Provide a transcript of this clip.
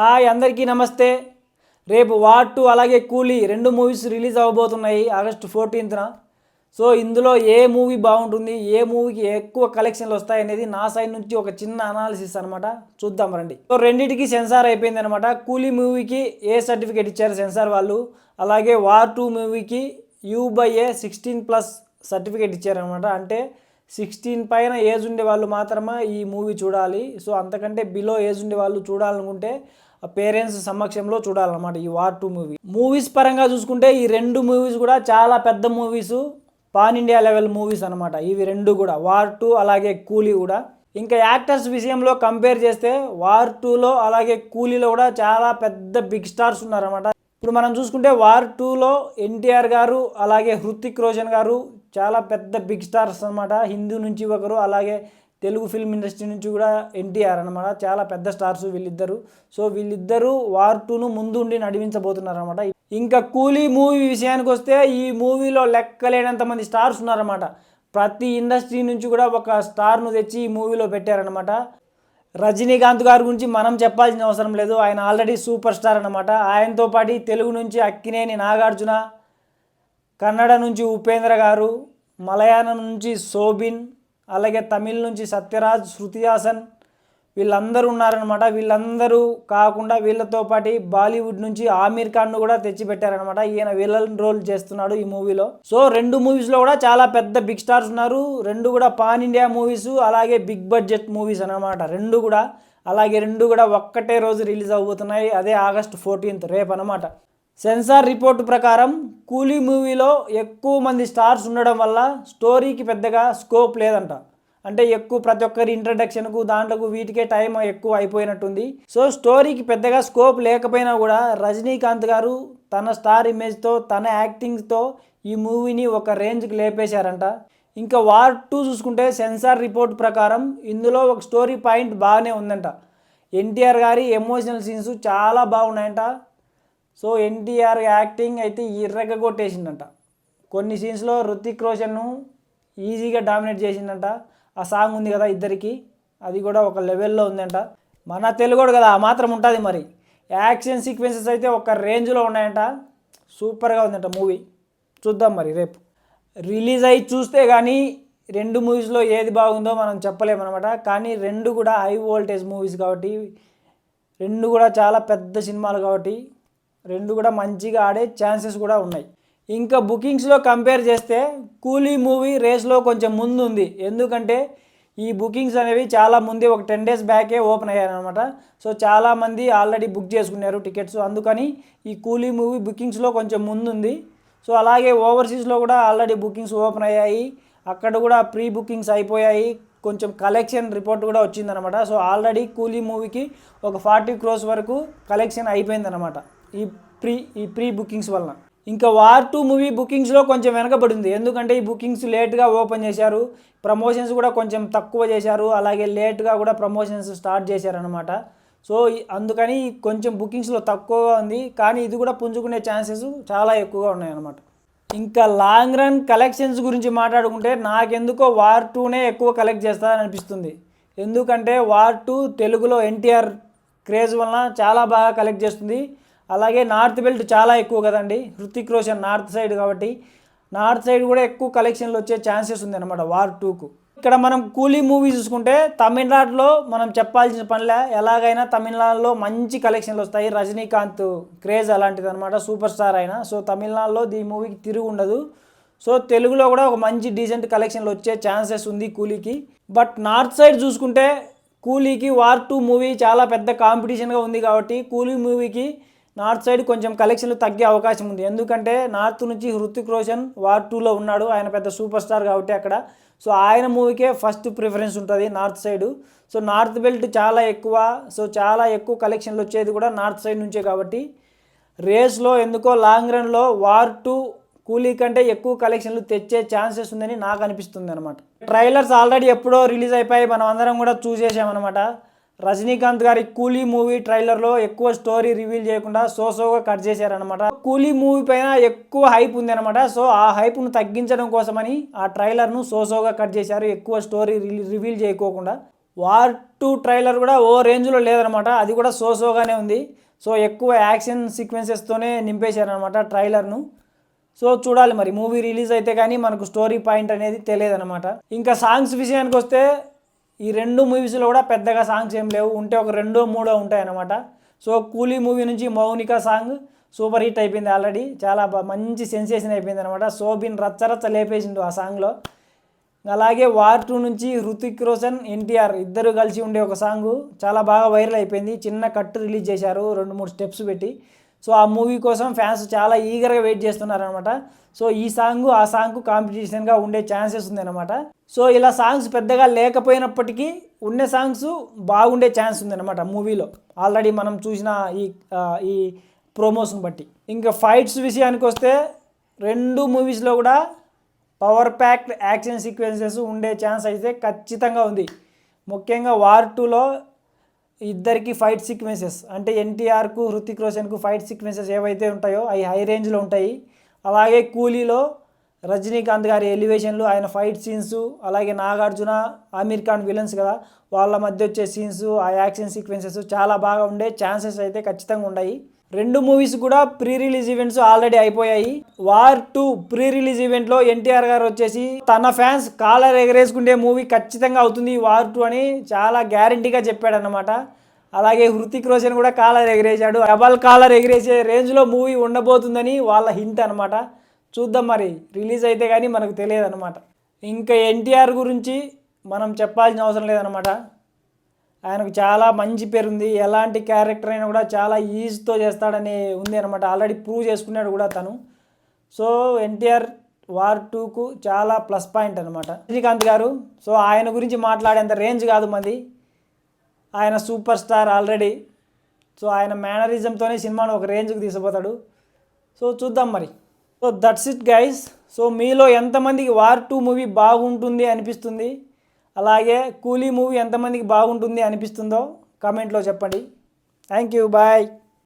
Hi అందరికీ నమస్తే. రేపు వార్ 2 అలాగే కూలీ 2 మూవీస్ రిలీజ్ అవ్వబోతున్నాయి ఆగస్టు 14న. సో ఇందులో ఏ మూవీ బాగుంటుంది, ఏ మూవీకి ఎక్కువ కలెక్షన్లు వస్తాయి అనేది నా సైడ్ నుంచి ఒక చిన్న అనాలిసిస్ అనమాట. చూద్దాం రండి. సో రెండింటికి సెన్సార్ అయిపోయింది అనమాట. కూలీ మూవీకి ఏ సర్టిఫికేట్ ఇచ్చారు సెన్సార్ వాళ్ళు, అలాగే వార్ 2 మూవీకి U/A 16+ సర్టిఫికేట్ ఇచ్చారనమాట. అంటే 16 పైన ఏజ్ ఉండే వాళ్ళు మాత్రమే ఈ మూవీ చూడాలి. సో అంతకంటే బిలో ఏజ్ ఉండే వాళ్ళు చూడాలనుకుంటే పేరెంట్స్ సమక్షంలో చూడాలన్నమాట ఈ వార్ 2 మూవీ. మూవీస్ పరంగా చూసుకుంటే ఈ 2 మూవీస్ కూడా చాలా పెద్ద movies, pan India level movies అనమాట. ఇవి 2 కూడా వార్ 2 అలాగే కూలీ కూడా. ఇంకా యాక్టర్స్ విషయంలో కంపేర్ చేస్తే వార్ 2లో అలాగే కూలీలో కూడా చాలా పెద్ద బిగ్ స్టార్స్ ఉన్నారన్నమాట. ఇప్పుడు మనం చూసుకుంటే వార్ 2లో ఎన్టీఆర్ గారు అలాగే హృతిక్ రోషన్ గారు చాలా పెద్ద బిగ్ స్టార్స్ అనమాట. హిందీ నుంచి ఒకరు, అలాగే తెలుగు ఫిల్మ్ ఇండస్ట్రీ నుంచి కూడా ఎన్టీఆర్ అనమాట. చాలా పెద్ద స్టార్స్ వీళ్ళిద్దరు. సో వీళ్ళిద్దరూ వార్ 2ను ముందుండి నడిపించబోతున్నారు అనమాట. ఇంకా కూలీ మూవీ విషయానికి వస్తే ఈ మూవీలో లెక్కలేనంత మంది స్టార్స్ ఉన్నారన్నమాట. ప్రతి ఇండస్ట్రీ నుంచి కూడా ఒక స్టార్ను తెచ్చి ఈ మూవీలో పెట్టారనమాట. రజనీకాంత్ గారి గురించి మనం చెప్పాల్సిన అవసరం లేదు, ఆయన ఆల్రెడీ సూపర్ స్టార్ అనమాట. ఆయనతో పాటు తెలుగు నుంచి అక్కినేని నాగార్జున, కన్నడ నుంచి ఉపేంద్ర గారు, మలయాళం నుంచి శోభిన్, అలాగే తమిళ్ నుంచి సత్యరాజ్, శృతి హాసన్, వీళ్ళందరూ ఉన్నారనమాట. వీళ్ళందరూ కాకుండా వీళ్ళతో పాటు బాలీవుడ్ నుంచి ఆమీర్ ఖాన్ను కూడా తెచ్చిపెట్టారనమాట. ఈయన విలన్ రోల్ చేస్తున్నాడు ఈ మూవీలో. సో 2 మూవీస్లో కూడా చాలా పెద్ద బిగ్ స్టార్స్ ఉన్నారు. 2 కూడా పాన్ ఇండియా మూవీస్, అలాగే బిగ్ బడ్జెట్ మూవీస్ అనమాట 2 కూడా. అలాగే 2 కూడా ఒక్కటే రోజు రిలీజ్ అవబోతున్నాయి, అదే ఆగస్టు 14th రేపు అనమాట. సెన్సార్ రిపోర్టు ప్రకారం కూలీ మూవీలో ఎక్కువ మంది స్టార్స్ ఉండడం వల్ల స్టోరీకి పెద్దగా స్కోప్ లేదంట. అంటే ఎక్కువ ప్రతి ఒక్కరి ఇంట్రడక్షన్కు దాంట్లోకి వీటికే టైం ఎక్కువ అయిపోయినట్టుంది. సో స్టోరీకి పెద్దగా స్కోప్ లేకపోయినా కూడా రజనీకాంత్ గారు తన స్టార్ ఇమేజ్తో, తన యాక్టింగ్తో ఈ మూవీని ఒక రేంజ్కి లేపేశారంట. ఇంకా వార్ 2 చూసుకుంటే సెన్సార్ రిపోర్ట్ ప్రకారం ఇందులో ఒక స్టోరీ పాయింట్ బాగానే ఉందంట. ఎన్టీఆర్ గారి ఎమోషనల్ సీన్స్ చాలా బాగున్నాయంట. సో ఎన్టీఆర్ యాక్టింగ్ అయితే ఇర్రగొట్టేసిందంట. కొన్ని సీన్స్లో హృతిక్ రోషన్ను ఈజీగా డామినేట్ చేసిందంట. ఆ సాంగ్ ఉంది కదా ఇద్దరికి, అది కూడా ఒక లెవెల్లో ఉందంట. మన తెలుగుడు కదా, ఆ మాత్రం ఉంటుంది మరి. యాక్షన్ సీక్వెన్సెస్ అయితే ఒక రేంజ్లో ఉన్నాయంట. సూపర్గా ఉందంట మూవీ. చూద్దాం మరి రేపు రిలీజ్ అయ్యి చూస్తే కానీ 2 మూవీస్లో ఏది బాగుందో మనం చెప్పలేమన్నమాట. కానీ 2 కూడా హై వోల్టేజ్ మూవీస్ కాబట్టి, 2 కూడా చాలా పెద్ద సినిమాలు కాబట్టి 2 కూడా మంచిగా ఆడే ఛాన్సెస్ కూడా ఉన్నాయి. ఇంకా బుకింగ్స్లో కంపేర్ చేస్తే కూలీ మూవీ రేస్లో కొంచెం ముందు ఉంది. ఎందుకంటే ఈ బుకింగ్స్ అనేవి చాలా ముందే ఒక 10 days బ్యాకే ఓపెన్ అయ్యాయన్నమాట. సో చాలామంది ఆల్రెడీ బుక్ చేసుకున్నారు టికెట్స్. అందుకని ఈ కూలీ మూవీ బుకింగ్స్లో కొంచెం ముందుంది. సో అలాగే ఓవర్సీస్లో కూడా ఆల్రెడీ బుకింగ్స్ ఓపెన్ అయ్యాయి, అక్కడ కూడా ప్రీ బుకింగ్స్ అయిపోయాయి. కొంచెం కలెక్షన్ రిపోర్ట్ కూడా వచ్చిందనమాట. సో ఆల్రెడీ కూలీ మూవీకి ఒక 40 crores వరకు కలెక్షన్ అయిపోయిందనమాట ఈ ప్రీ బుకింగ్స్ వలన. ఇంకా వార్ 2 మూవీ బుకింగ్స్లో కొంచెం వెనకబడింది. ఎందుకంటే ఈ బుకింగ్స్ లేట్గా ఓపెన్ చేశారు, ప్రమోషన్స్ కూడా కొంచెం తక్కువ చేశారు, అలాగే లేట్గా కూడా ప్రమోషన్స్ స్టార్ట్ చేశారనమాట. సో అందుకని కొంచెం బుకింగ్స్లో తక్కువగా ఉంది. కానీ ఇది కూడా పుంజుకునే ఛాన్సెస్ చాలా ఎక్కువగా ఉన్నాయన్నమాట. ఇంకా లాంగ్ రన్ కలెక్షన్స్ గురించి మాట్లాడుకుంటే నాకెందుకో వార్ 2నే ఎక్కువ కలెక్ట్ చేస్తారని అనిపిస్తుంది. ఎందుకంటే వార్ 2 తెలుగులో ఎన్టీఆర్ క్రేజ్ వలన చాలా బాగా కలెక్ట్ చేస్తుంది. అలాగే నార్త్ బెల్ట్ చాలా ఎక్కువ కదండి, హృతిక్ రోషన్ నార్త్ సైడ్ కాబట్టి నార్త్ సైడ్ కూడా ఎక్కువ కలెక్షన్లు వచ్చే ఛాన్సెస్ ఉంది అనమాట వార్ 2కు. ఇక్కడ మనం కూలీ మూవీ చూసుకుంటే తమిళనాడులో మనం చెప్పాల్సిన పనిలే, ఎలాగైనా తమిళనాడులో మంచి కలెక్షన్లు వస్తాయి. రజనీకాంత్ క్రేజ్ అలాంటిది అనమాట, సూపర్ స్టార్ అయినా. సో తమిళనాడులో ఈ మూవీకి తిరుగు ఉండదు. సో తెలుగులో కూడా ఒక మంచి డీసెంట్ కలెక్షన్లు వచ్చే ఛాన్సెస్ ఉంది కూలీకి. బట్ నార్త్ సైడ్ చూసుకుంటే కూలీకి వార్ 2 మూవీ చాలా పెద్ద కాంపిటీషన్గా ఉంది కాబట్టి కూలీ మూవీకి నార్త్ సైడ్ కొంచెం కలెక్షన్లు తగ్గే అవకాశం ఉంది. ఎందుకంటే నార్త్ నుంచి హృతిక్ రోషన్ వార్ 2లో ఉన్నాడు, ఆయన పెద్ద సూపర్ స్టార్ కాబట్టి అక్కడ. సో ఆయన మూవీకే ఫస్ట్ ప్రిఫరెన్స్ ఉంటుంది north side. So north belt చాలా ఎక్కువ. సో చాలా ఎక్కువ కలెక్షన్లు వచ్చేది కూడా నార్త్ సైడ్ నుంచే కాబట్టి రేస్లో ఎందుకో లాంగ్ రన్లో వార్ 2 కూలీ కంటే ఎక్కువ కలెక్షన్లు తెచ్చే ఛాన్సెస్ ఉందని నాకు అనిపిస్తుంది అనమాట. ట్రైలర్స్ ఆల్రెడీ ఎప్పుడో రిలీజ్ అయిపోయి మనం అందరం కూడా చూసేసామన్నమాట. రజనీకాంత్ గారి కూలీ మూవీ ట్రైలర్లో ఎక్కువ స్టోరీ రివీల్ చేయకుండా సోగా కట్ చేశారనమాట. కూలీ మూవీ పైన ఎక్కువ హైప్ ఉంది అనమాట. సో ఆ హైప్ను తగ్గించడం కోసమని ఆ ట్రైలర్ను సోగా కట్ చేశారు, ఎక్కువ స్టోరీ రివీల్ చేయకోకుండా. వార్ 2 ట్రైలర్ కూడా ఓ రేంజ్లో లేదనమాట, అది కూడా సోగానే ఉంది. సో ఎక్కువ యాక్షన్ సీక్వెన్సెస్తోనే నింపేశారనమాట ట్రైలర్ను. సో చూడాలి మరి మూవీ రిలీజ్ అయితే కానీ మనకు స్టోరీ పాయింట్ అనేది తెలియదనమాట. ఇంకా సాంగ్స్ విషయానికి వస్తే ఈ 2 మూవీస్లో కూడా పెద్దగా సాంగ్స్ ఏం లేవు, ఉంటే ఒక 2-3 ఉంటాయన్నమాట. సో కూలీ మూవీ నుంచి మౌనిక సాంగ్ సూపర్ హిట్ అయిపోయింది ఆల్రెడీ, చాలా మంచి సెన్సేషన్ అయిపోయింది అనమాట. సోబిన్ రచ్చ లేపేసిండు ఆ సాంగ్లో. అలాగే వార్ 2 నుంచి హృతిక్ రోషన్ ఎన్టీఆర్ ఇద్దరు కలిసి ఉండే ఒక సాంగ్ చాలా బాగా వైరల్ అయిపోయింది. చిన్న కట్ రిలీజ్ చేశారు 2-3 స్టెప్స్ పెట్టి. సో ఆ మూవీ కోసం ఫ్యాన్స్ చాలా ఈగర్గా వెయిట్ చేస్తున్నారనమాట. సో ఈ సాంగ్ ఆ సాంగ్కు కాంపిటీషన్గా ఉండే ఛాన్సెస్ ఉందన్నమాట. సో ఇలా సాంగ్స్ పెద్దగా లేకపోయినప్పటికీ ఉన్న సాంగ్స్ బాగుండే ఛాన్స్ ఉందన్నమాట మూవీలో, ఆల్రెడీ మనం చూసిన ఈ ప్రోమోస్ని బట్టి. ఇంకా ఫైట్స్ విషయానికి వస్తే 2 మూవీస్లో కూడా పవర్ ప్యాక్డ్ యాక్షన్ సీక్వెన్సెస్ ఉండే ఛాన్స్ అయితే ఖచ్చితంగా ఉంది. ముఖ్యంగా వార్ 2లో ఇద్దరికి ఫైట్ సీక్వెన్సెస్ అంటే ఎన్టీఆర్కు హృతిక్ రోషన్కు ఫైట్ సీక్వెన్సెస్ ఏవైతే ఉంటాయో అవి హై రేంజ్లో ఉంటాయి. అలాగే కూలీలో రజనీకాంత్ గారి ఎలివేషన్లు, ఆయన ఫైట్ సీన్స్, అలాగే నాగార్జున ఆమీర్ ఖాన్ విలన్స్ కదా, వాళ్ళ మధ్య వచ్చే సీన్స్, ఆ యాక్షన్ సీక్వెన్సెస్ చాలా బాగా ఉండే ఛాన్సెస్ అయితే ఖచ్చితంగా ఉన్నాయి. 2 మూవీస్ కూడా ప్రీ రిలీజ్ ఈవెంట్స్ ఆల్రెడీ అయిపోయాయి. వార్ 2 ప్రీ రిలీజ్ ఈవెంట్లో ఎన్టీఆర్ గారు వచ్చేసి తన ఫ్యాన్స్ కాలర్ ఎగరేసుకుంటే మూవీ ఖచ్చితంగా అవుతుంది వార్ 2 అని చాలా గ్యారంటీగా చెప్పాడన్నమాట. అలాగే హృతిక్ రోషన్ కూడా కాలర్ ఎగరేసాడు, డబల్ కాలర్ ఎగరేసే రేంజ్లో మూవీ ఉండబోతుందని వాళ్ళ హింట్ అనమాట. చూద్దాం మరి రిలీజ్ అయితే కానీ మనకు తెలియదు అనమాట. ఇంకా ఎన్టీఆర్ గురించి మనం చెప్పాల్సిన అవసరం లేదనమాట. ఆయనకు చాలా మంచి పేరుంది, ఎలాంటి క్యారెక్టర్ అయినా కూడా చాలా ఈజీతో చేస్తాడని ఉంది అనమాట, ఆల్రెడీ ప్రూవ్ చేసుకున్నాడు కూడా తను. సో ఎన్టీఆర్ వార్ 2కు చాలా ప్లస్ పాయింట్ అనమాట. రజనీకాంత్ గారు సో ఆయన గురించి మాట్లాడేంత రేంజ్ కాదు మంది, ఆయన సూపర్ స్టార్ ఆల్రెడీ. సో ఆయన మేనరిజంతోనే సినిమాను ఒక రేంజ్కి తీసుకుపోతాడు. సో చూద్దాం మరి. So that's it guys. So మీలో ఎంతమందికి వార్ 2 మూవీ బాగుంటుంది అనిపిస్తుంది, అలాగే కూలీ మూవీ ఎంతమందికి బాగుంటుంది అనిపిస్తుందో కామెంట్లో చెప్పండి. Thank you, bye.